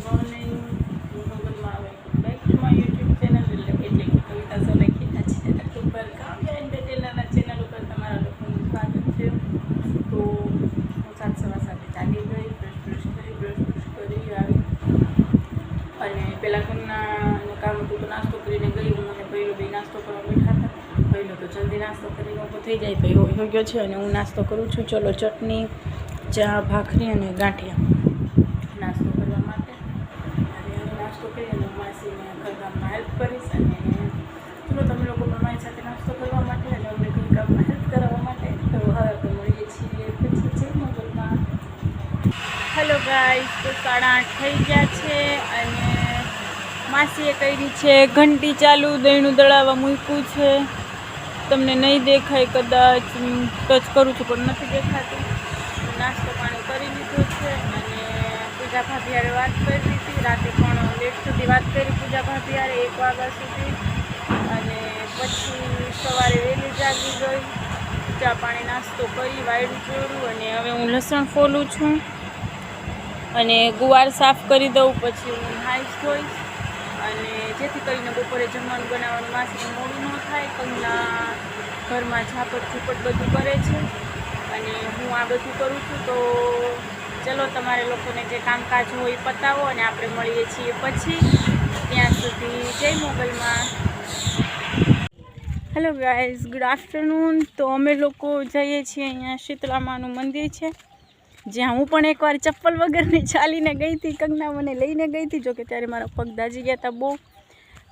Morning ગૂગલમાં આવે back to my YouTube channel એટલે કવિતા સોલંકીના ચેનલ ઉપર કાવ્યા એન્ટરટેનરના ચેનલ ઉપર તમારા લોકોનું સ્વાગત છે. તો હું 7:15 ચાલી ગઈ, બ્રશ કરી આવી અને પહેલાં ઘરનાનું કામ હતું તો નાસ્તો કરીને ગઈ હું અને પહેલો બે નાસ્તો કરવા બેઠા હતા. પહેલો તો જલ્દી નાસ્તો કરીને ઊભો થઈ જાય તો યોગ્ય છે અને હું નાસ્તો કરું છું. ચલો ચટણી, ચા, ભાખરી અને ગાંઠિયા નાસ્તો કરવા માટે. અને નાસ્તો કરી અને માસીને ઘરકામમાં હેલ્પ કરીશ અને ચલો તમે લોકો પણ મારી સાથે નાસ્તો કરવા માટે અને અમને ઘરકામમાં હેલ્પ કરવા માટે. તો હવે આપણે મળીએ છીએ પછી છે મોબાઈલમાં. હેલો ગાઈસ, તો 8:30 થઈ ગયા છે અને માસીએ કરી છે ઘંટી ચાલુ, દહીંનું દળાવવા મૂક્યું છે. તમને નહીં દેખાય, કદાચ ટચ કરું છું પણ નથી દેખાતું. નાસ્તો પાણી કરી લીધો છે અને પૂજા ભાભી હારે વાત કરી હતી. રાતે પણ લેટ સુધી વાત કરી પૂજા ભાભી હારે 1 વાગ્યા સુધી. અને પછી સવારે વહેલી જાગી ગઈ, ચા પાણી નાસ્તો કરી, વાયડું જોડું અને હવે હું લસણ ફોલું છું અને ગુવાર સાફ કરી દઉં. પછી હું નાઈશ ધોઈશ અને જેથી કરીને બપોરે જમવાનું બનાવવાનું માસીને મોડું ન થાય. કંગના ઘરમાં ઝાપટ ઝૂપટ બધું કરે છે અને હું આ બધું કરું છું. તો ચલો તમારે લોકોને જે કામકાજ હોય એ પતાવો અને આપણે મળીએ છીએ પછી. ત્યાં સુધી જય મોગલમાં. Hello guys, good afternoon. તો અમે લોકો જઈએ છીએ, અહીંયા શીતળામાનું મંદિર છે જ્યાં હું પણ એકવાર ચપ્પલ વગરની ચાલીને ગઈ હતી. કંગના મને લઈને ગઈ હતી, જોકે ત્યારે મારા પગ દાજી ગયા હતા બહુ.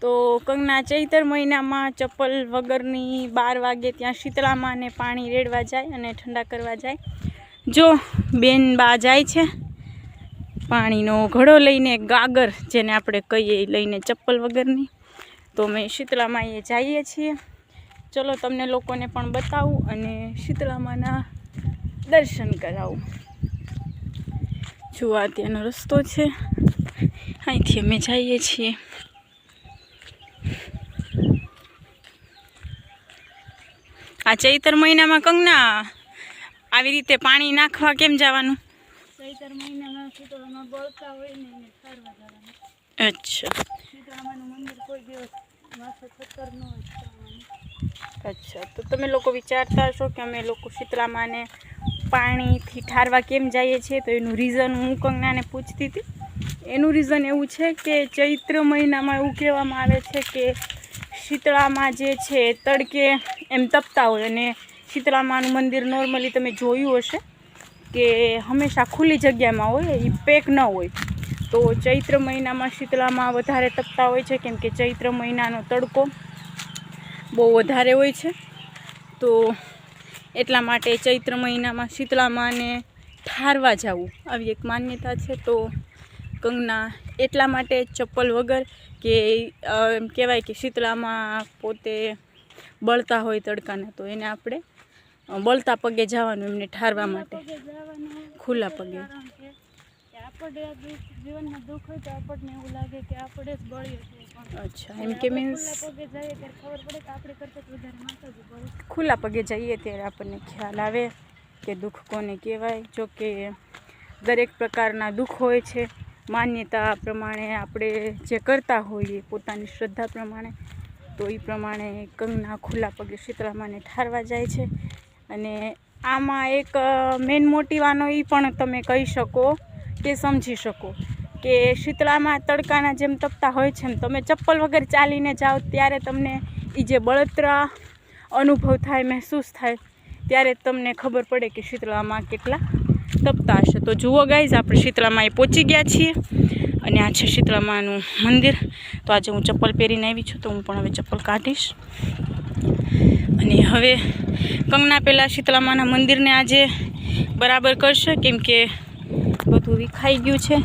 તો કંગના ચૈતર મહિનામાં ચપ્પલ વગરની 12 વાગે ત્યાં શીતળામાને પાણી રેડવા જાય અને ઠંડા કરવા જાય. જો બેન બા જાય છે પાણીનો ઘડો લઈને, ગાગર જેને આપણે કહીએ લઈને ચપ્પલ વગરની. તો અમે શીતળામાએ જઈએ છીએ. ચલો તમને લોકોને પણ બતાવું અને શીતળામાના દર્શન કરાવું. જો આ ત્યાંનો રસ્તો છે, અહીંથી અમે જઈએ છીએ. આ ચૈતર મહિનામાં કંગના આવી રીતે પાણી નાખવા કેમ જવાનું? ચૈતર મહિનામાં શીતળામાં બળતા હોય ને એને ઠારવા જવાનું. અચ્છા, શીતળામાનું મંદિર કોઈ દિવસ માથે ખતર ન હોય. અચ્છા, તો તમે લોકો વિચારતા હશો કે અમે લોકો શીતળામાને પાણીથી ઠારવા કેમ જઈએ છીએ? તો એનું રીઝન હું કંગનાને પૂછતી હતી. એનું રીઝન એવું છે કે ચૈત્ર મહિનામાં એવું કહેવામાં આવે છે કે શીતળામાં જે છે તડકે એમ તપતા હોય અને શીતળામાનું મંદિર નોર્મલી તમે જોયું હશે કે હંમેશા ખુલ્લી જગ્યામાં હોય, એ પેક ન હોય. તો ચૈત્ર મહિનામાં શીતળામાં વધારે તપતા હોય છે કેમ કે ચૈત્ર મહિનાનો તડકો બહુ વધારે હોય છે. તો એટલા માટે ચૈત્ર મહિનામાં શીતળામાને ઠારવા જવું આવી એક માન્યતા છે. તો કંગના એટલા માટે ચપ્પલ વગર કે એમ કહેવાય કે શીતળામાં પોતે બળતા હોય તડકાના, તો એને આપણે બળતા પગે જવાનું એમને ઠારવા માટે, ખુલ્લા પગે. આપણે જીવનમાં દુઃખ હોય તો આપણને એવું લાગે કે આપણે જ બળીએ છીએ. અચ્છા, એમ કે મીન્સ ખુલ્લા પગે જઈએ ત્યારે આપણને ખ્યાલ આવે કે દુઃખ કોને કહેવાય. જો કે દરેક પ્રકારના દુઃખ હોય છે, માન્યતા પ્રમાણે આપણે જે કરતા હોઈએ પોતાની શ્રદ્ધા પ્રમાણે. તો એ પ્રમાણે કંગના ખુલ્લા પગે શીતળામાને ઠારવા જાય છે. અને આમાં એક મેઇન મોટિવ આનો એ પણ તમે કહી શકો કે સમજી શકો કે શીતળામાં તડકાના જેમ તપતા હોય છે એમ તમે ચપ્પલ વગર ચાલીને જાઓ ત્યારે તમને એ જે બળતરા અનુભવ થાય, મહેસૂસ થાય, ત્યારે તમને ખબર પડે કે શીતળામાં કેટલા તપતા હશે. તો જુઓ ગાઈઝ, આપણે શીતળામાએ પહોંચી ગયા છીએ અને આ છે શીતળામાનું મંદિર. તો આજે હું ચપ્પલ પહેરીને આવી છું, તો હું પણ હવે ચપ્પલ કાઢીશ. અને હવે કંગના પહેલાં શીતળામાના મંદિરને આજે બરાબર કરશે કેમ કે બધું વિખાઈ ગયું છે.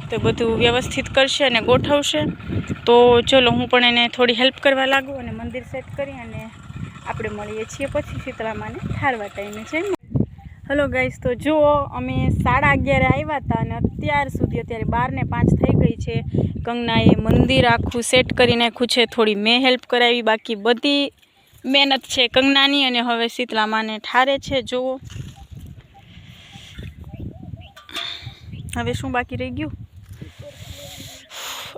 તો બધું વ્યવસ્થિત કરશે અને ગોઠવશે. તો ચલો હું પણ એને થોડી હેલ્પ કરવા લાગું અને મંદિર સેટ કરી અને આપણે મળીએ છીએ પછી શીતળામાને ઠારવા ટાઈમે છે. હેલો ગાઈસ, તો જુઓ અમે 11:30 આવ્યા હતા અને અત્યાર સુધી અત્યારે 12:05 થઈ ગઈ છે. કંગનાએ મંદિર આખું સેટ કરી નાખ્યું છે. થોડી મેં હેલ્પ કરાવી, બાકી બધી મહેનત છે કંગનાની. અને હવે શીતળામાને ઠારે છે. જુઓ હવે શું બાકી રહી ગયું?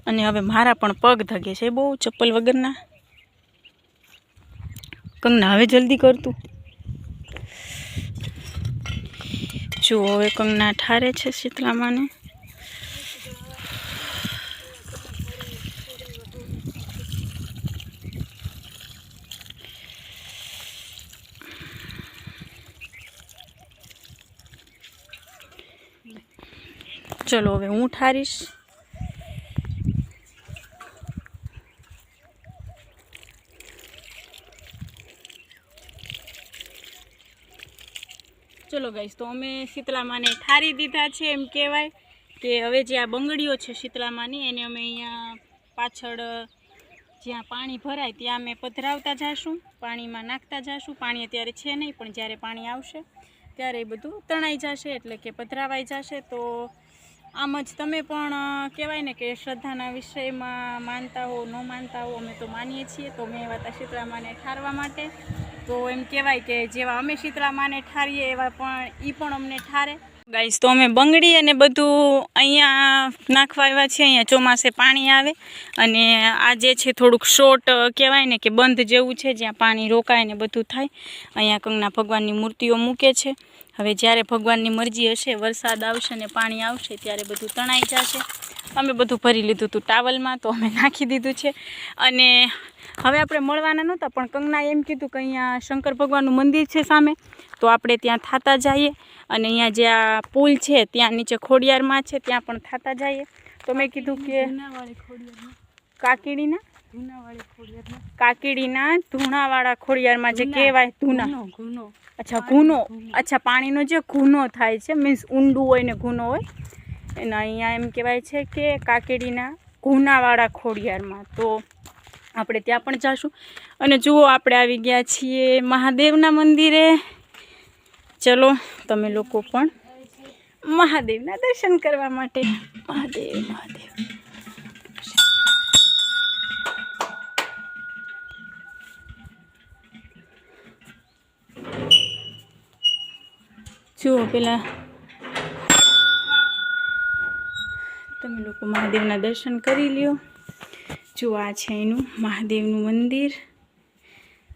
અને હવે મારા પણ પગ ધગે છે બહુ ચપ્પલ વગરના. કંગના હવે જલ્દી કરતું. જો હવે કંગના ઠારે છે શીતળામાને. ચલો હવે હું ઠારીશ. ચલો ગાઈસ, તો અમે શીતળામાને ઠારી દીધા છે. એમ કહેવાય કે હવે જે આ બંગડીઓ છે શીતળામાની એને અમે અહીંયા પાછળ જ્યાં પાણી ભરાય ત્યાં અમે પધરાવતા જઈશું, પાણીમાં નાખતા જઈશું. પાણી અત્યારે છે નહીં, પણ જ્યારે પાણી આવશે ત્યારે એ બધું તણાઈ જશે, એટલે કે પધરાવાઈ જશે. તો આમ જ તમે પણ કહેવાય ને કે શ્રદ્ધાના વિષયમાં માનતા હો ન માનતા હો, અમે તો માનીએ છીએ. તો મેં એવા શીતળામાને ઠારવા માટે, તો એમ કહેવાય કે જેવા અમે શીતળામાને ઠારીએ એવા પણ એ પણ અમને ઠારે. ગાઈસ, તો અમે બંગડી અને બધું અહીંયા નાખવા આવ્યા છીએ. અહીંયા ચોમાસે પાણી આવે અને આ જે છે થોડુંક શોર્ટ કહેવાય ને કે બંધ જેવું છે, જ્યાં પાણી રોકાય ને બધું થાય. અહીંયા કંગના ભગવાનની મૂર્તિઓ મૂકે છે. હવે જ્યારે ભગવાનની મરજી હશે, વરસાદ આવશે ને પાણી આવશે ત્યારે બધું તણાઈ જશે. અમે બધું ભરી લીધું હતું ટાવલમાં, તો અમે નાખી દીધું છે. અને હવે આપણે મળવાના નહોતા, પણ કંગનાએ એમ કીધું કે અહીંયા શંકર ભગવાનનું મંદિર છે સામે, તો આપણે ત્યાં થતા જઈએ. અને અહીંયા જે આ પુલ છે ત્યાં નીચે ખોડિયારમાં છે, ત્યાં પણ થતા જઈએ. તો મેં કીધું કે કાકીડીના ધૂણાવાળા ખોડિયારમાં જે કહેવાય ધૂના, અચ્છા ઘૂનો, અચ્છા પાણીનો જે ઘૂનો થાય છે, મીન્સ ઊંડું હોય ને ઘૂનો હોય, એના અહીંયા એમ કહેવાય છે કે કાકીડીના ઘૂનાવાળા ખોડિયારમાં. તો આપણે ત્યાં પણ જઈશું. અને જુઓ, આપણે આવી ગયા છીએ મહાદેવના મંદિરે. ચલો તમે લોકો પણ મહાદેવના દર્શન કરવા માટે. મહાદેવ મહાદેવ. જુઓ પેલા તમે લોકો મહાદેવના દર્શન કરી લ્યો. જો આ છે એનું મહાદેવનું મંદિર.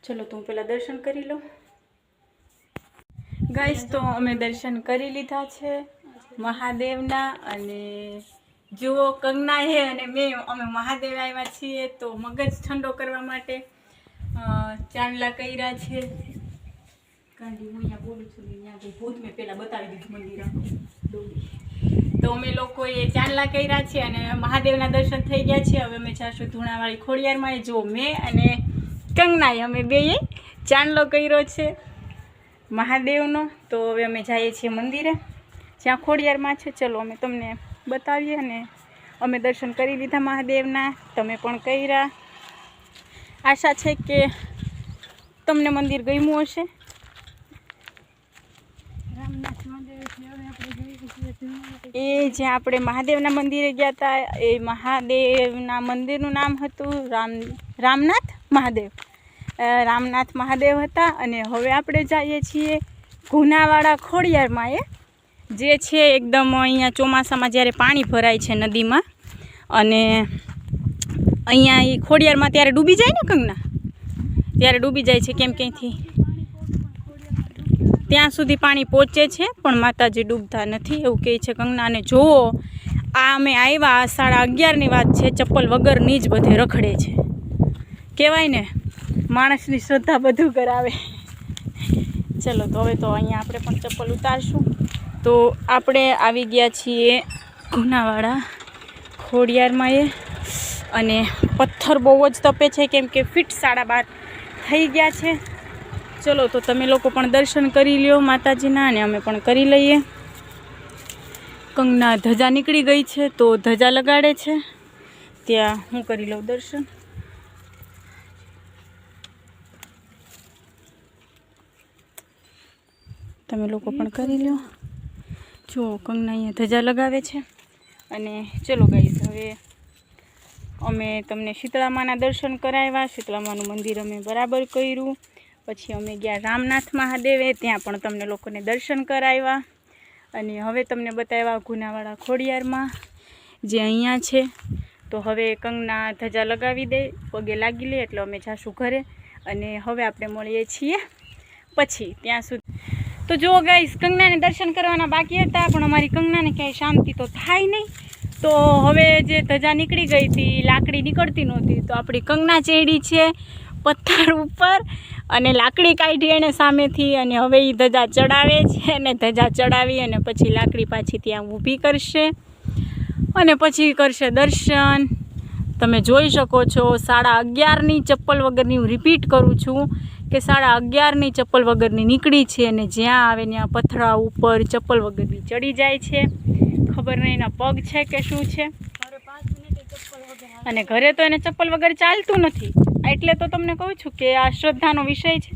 ચલો તો હું પેલા દર્શન કરી લઉં. ગાઈસ, તો અમે દર્શન કરી લીધા છે મહાદેવના. અને જુઓ કંગના હે અને મેં અમે મહાદેવ આવ્યા છીએ તો મગજ ઠંડો કરવા માટે ચાંદલા કર્યા છે. ગાંધી હું અહીંયા બોલું છું, અહીંયા ભૂત મેં પહેલાં બતાવી દીધું મંદિર. તો અમે લોકોએ ચાંદલા કર્યા છે અને મહાદેવના દર્શન થઈ ગયા છે. હવે અમે જઈશું ધૂણાવાળી ખોડિયારમાં. જો મેં અને કંગનાએ અમે બેએ ચાંદલો કર્યો છે મહાદેવનો. તો હવે અમે જઈએ છીએ મંદિરે જ્યાં ખોડિયારમાં છે. ચલો અમે તમને બતાવીએ. અને અમે દર્શન કરી લીધા મહાદેવના, તમે પણ કર્યા. આશા છે કે તમને મંદિર ગમ્યું હશે. એ જ્યાં આપણે મહાદેવના મંદિરે ગયા હતા, એ મહાદેવના મંદિરનું નામ હતું રામનાથ મહાદેવ. રામનાથ મહાદેવ હતા. અને હવે આપણે જઈએ છીએ ઘૂનાવાળા ખોડિયારમાં, એ જે છે એકદમ અહીંયા ચોમાસામાં જ્યારે પાણી ભરાય છે નદીમાં, અને અહીંયા એ ખોડિયારમાં ત્યારે ડૂબી જાય ને કંગના, ત્યારે ડૂબી જાય છે. કેમ ક્યાંથી ત્યાં સુધી પાણી પહોંચે છે, પણ માતાજી ડૂબતા નથી એવું કહે છે કંગના. અને જુઓ, આ અમે આવ્યા 11:30ની વાત છે, ચપ્પલ વગરની જ બધે રખડે છે. કહેવાય ને માણસની શ્રદ્ધા બધું કરાવે. ચલો તો હવે તો અહીંયા આપણે પણ ચપ્પલ ઉતારશું. તો આપણે આવી ગયા છીએ ઘૂનાવાળા ખોડિયારમાં એ. અને પથ્થર બહુ જ તપે છે, કેમ કે ફીટ 12:30 થઈ ગયા છે. ચલો તો તમે લોકો પણ દર્શન કરી લ્યો માતાજીના, અને અમે પણ કરી લઈએ. કંગના ધજા નીકળી ગઈ છે, તો ધજા લગાડે છે. ત્યાં હું કરી લઉં દર્શન. તમે લોકો પણ કરી લો. જો કંગના અહીંયા ધજા લગાવે છે. અને ચલો ગાઈસ, હવે અમે તમને શીતળામાના દર્શન કરાવ્યા. શીતળામાનું મંદિર અમે બરાબર કર્યું. પછી અમે ગયા રામનાથ મહાદેવે, ત્યાં પણ તમને લોકોને દર્શન કરાવ્યા. અને હવે તમને બતાવ્યા ગુનાવાળા ખોડિયારમાં જે અહીંયા છે. તો હવે કંગના ધજા લગાવી દે, પગે લાગી લે એટલે અમે જાશું ઘરે. અને હવે આપણે મળીએ છીએ પછી. ત્યાં સુધી તો જો ગાઈસ, કંગનાને દર્શન કરવાના બાકી હતા, પણ અમારી કંગનાને ક્યાંય શાંતિ તો થાય નહીં. તો હવે જે ધજા નીકળી ગઈ હતી, લાકડી નીકળતી નહોતી, તો આપણી કંગના ચડી છે પથ્થર ઉપર અને લાકડી કાઢી એણે સામેથી. અને હવે એ ધજા ચડાવે છે, અને ધજા ચડાવી અને પછી લાકડી પાછી ત્યાં ઊભી કરશે અને પછી કરશે દર્શન. તમે જોઈ શકો છો 11:30ની ચપ્પલ વગરની, હું રિપીટ કરું છું કે 11:30ની ચપ્પલ વગરની નીકળી છે. અને જ્યાં આવે ત્યાં પથરા ઉપર ચપ્પલ વગરની ચડી જાય છે. ખબર નહીં એના પગ છે કે શું છે. અને ઘરે તો એને ચપ્પલ વગર ચાલતું નથી. એટલે તો તમને કહું છું કે આ શ્રદ્ધાનો વિષય છે.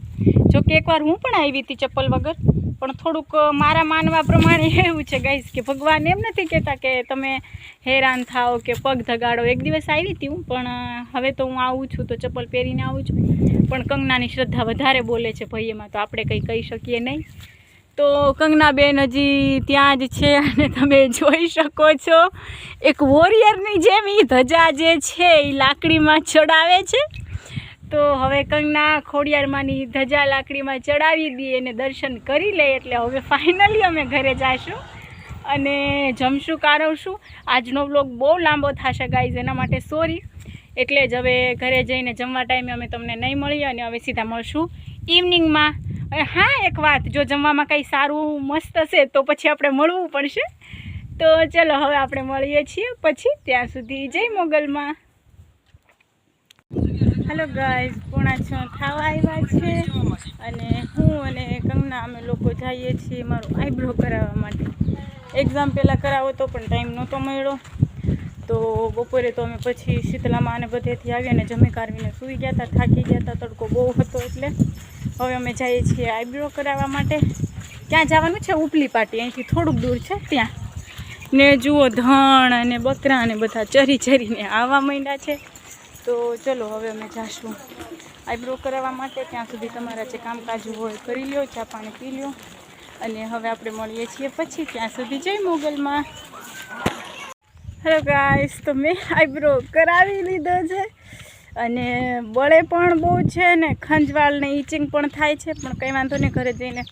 જો કે એકવાર હું પણ આવી હતી ચપ્પલ વગર, પણ થોડુંક મારા માનવા પ્રમાણે એવું છે ગાઈસ કે ભગવાન એમ નથી કહેતા કે તમે હેરાન થાઓ કે પગ ધગાડો. એક દિવસ આવી હતી હું, પણ હવે તો હું આવું છું તો ચપ્પલ પહેરીને આવું છું. પણ કંગનાની શ્રદ્ધા વધારે બોલે છે ભાઈ, એમાં તો આપણે કંઈ કહી શકીએ નહીં. તો કંગનાબેન હજી ત્યાં જ છે અને તમે જોઈ શકો છો એક વોરિયરની જેમ એ ધજા જે છે એ લાકડીમાં ચડાવે છે. તો હવે કંગના ખોડિયારમાંની ધજા લાકડીમાં ચડાવી દઈએ અને દર્શન કરી લે એટલે હવે ફાઇનલી અમે ઘરે જઈશું અને જમશું, કારવશું. આજનો વ્લોગ બહુ લાંબો થશે ગાઈઝ, એના માટે સોરી. એટલે જ હવે ઘરે જઈને જમવા ટાઈમે અમે તમને નહીં મળીએ અને હવે સીધા મળશું ઇવનિંગમાં. અને હા, એક વાત, જો જમવામાં કંઈ સારું મસ્ત હશે તો પછી આપણે મળવું પડશે. તો ચલો હવે આપણે મળીએ છીએ પછી. ત્યાં સુધી જય મોગલમાં. હેલો ગાઈઝ, 5:45 થવા આવ્યા છે અને હું અને કંગના અમે લોકો જઈએ છીએ મારું આઈબ્રો કરાવવા માટે. એક્ઝામ પહેલાં કરાવો તો પણ ટાઈમ નહોતો મળ્યો. તો બપોરે તો અમે પછી શીતલામાં અને બધેથી આવી અને જમી કાઢવીને સૂઈ ગયા હતા, થાકી ગયા હતા, તડકો બહુ હતો. એટલે હવે અમે જઈએ છીએ આઈબ્રો કરાવવા માટે. ક્યાં જવાનું છે? ઉપલી પાટી, અહીંથી થોડુંક દૂર છે ત્યાં. ને જુઓ ધણ અને બકરા અને બધા ચરી ચરીને આવવા માંડ્યા છે. તો ચલો હવે અમે જાશું આઈબ્રો કરાવવા માટે. ત્યાં સુધી તમારા જે કામકાજ હોય કરી લ્યો, ચા પાણી પી લ્યો અને હવે આપણે મળીએ છીએ પછી. ત્યાં સુધી જય મોગલમાં. હેલો ગાઈસ, તો મેં આઈબ્રો કરાવી લીધો છે અને બળે પણ બહુ છે ને ખંજવાળ ને ઈચિંગ પણ થાય છે. પણ કંઈ વાંધો નહીં, ઘરે જઈને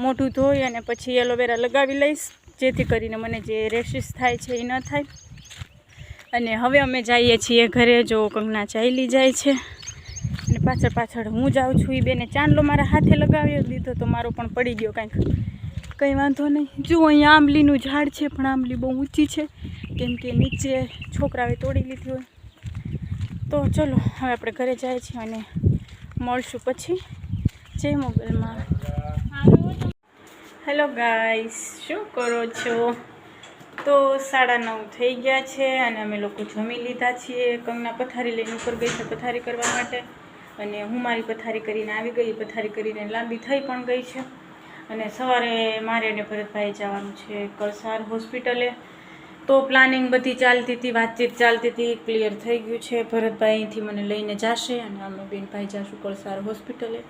મોઢું ધોઈ અને પછી એલોવેરા લગાવી લઈશ, જેથી કરીને મને જે રેશિસ થાય છે એ ન થાય. અને હવે અમે જઈએ છીએ ઘરે. જો કંગના ચાલી જાય છે અને પાછળ પાછળ હું જાઉં છું. એ બેને ચાંદલો મારા હાથે લગાવી દીધો તો મારો પણ પડી ગયો કાંઈક. કંઈ વાંધો નહીં. જુઓ અહીંયા આંબલીનું ઝાડ છે, પણ આંબલી બહુ ઊંચી છે કેમ કે નીચે છોકરાએ તોડી લીધી હોય. તો ચલો હવે આપણે ઘરે જઈએ છીએ અને મળશું પછી. જય મોગલમાં. હેલો ગાઈસ, શું કરો છો? તો 9:30 થઈ ગયા છે અને અમે લોકો જમી લીધા છીએ. કંગના પથારી લઈને ઉપર ગઈ છે પથારી કરવા માટે અને હું મારી પથારી કરીને આવી ગઈ. પથારી કરીને લાંબી થઈ પણ ગઈ છે. અને સવારે મારે અને ભરતભાઈ જવાનું છે કળસાર હોસ્પિટલે. તો પ્લાનિંગ બધી ચાલતી હતી, વાતચીત ચાલતી હતી, ક્લિયર થઈ ગયું છે. ભરતભાઈ અહીંથી મને લઈને જશે અને અમે બેનભાઈ જઈશું કળસાર હોસ્પિટલે.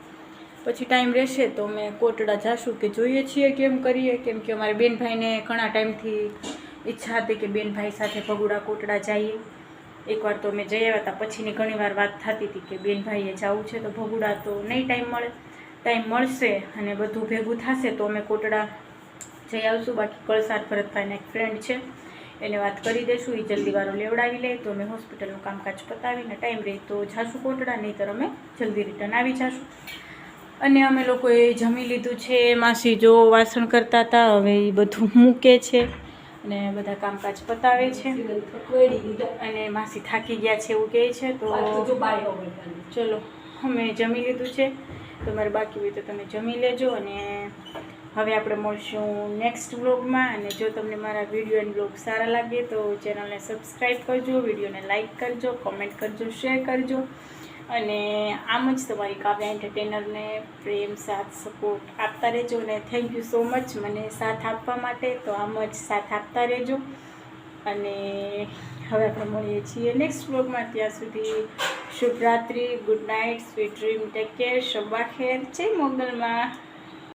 પછી ટાઈમ રહેશે તો અમે કોટડા જઈશું કે જોઈએ છીએ કેમ કરીએ. કેમ કે અમારે બેનભાઈને ઘણા ટાઈમથી ઈચ્છા હતી કે બેનભાઈ સાથે ભગુડા કોટડા જઈએ. એકવાર તો અમે જઈ આવ્યા હતા, પછીની ઘણીવાર વાત થતી હતી કે બેનભાઈએ જવું છે તો ભગુડા તો નહીં ટાઈમ મળે. ટાઈમ મળશે અને બધું ભેગું થશે તો અમે કોટડા જઈ આવશું. બાકી કળસાર ભરતભાઈને એક ફ્રેન્ડ છે એને વાત કરી દઈશું, એ જલ્દી વારો લેવડાવી લે તો અમે હોસ્પિટલનું કામકાજ પતાવીને ટાઈમ રહે તો જાશું કોટડા, નહીંતર અમે જલ્દી રિટર્ન આવી જઈશું. અને અમે લોકોએ જમી લીધું છે. માસી જો વાસણ કરતા હતા, હવે એ બધું મૂકે છે અને બધા કામકાજ પતાવે છે. અને માસી થાકી ગયા છે એવું કહે છે. તો ચલો અમે જમી લીધું છે, તમારે બાકી હોય તો તમે જમી લેજો. અને હવે આપણે મળશું નેક્સ્ટ વ્લોગમાં. અને જો તમને મારા વિડીયો એન્ડ વ્લોગ સારા લાગે તો ચેનલને સબસ્ક્રાઈબ કરજો, વિડીયોને લાઇક કરજો, કોમેન્ટ કરજો, શેર કરજો. અને આમ જ તમારી કાવ્યા એન્ટરટેનરને પ્રેમ, સાથ, સપોર્ટ આપતા રહેજો. અને થેન્ક યુ સો મચ મને સાથ આપવા માટે. તો આમ જ સાથ આપતા રહેજો. અને હવે આપણે મળીએ છીએ નેક્સ્ટ વ્લોગમાં. ત્યાં સુધી શુભ રાત્રિ, good night, sweet dream, take care, શબ્બા ખેર, જય મોગલમાં.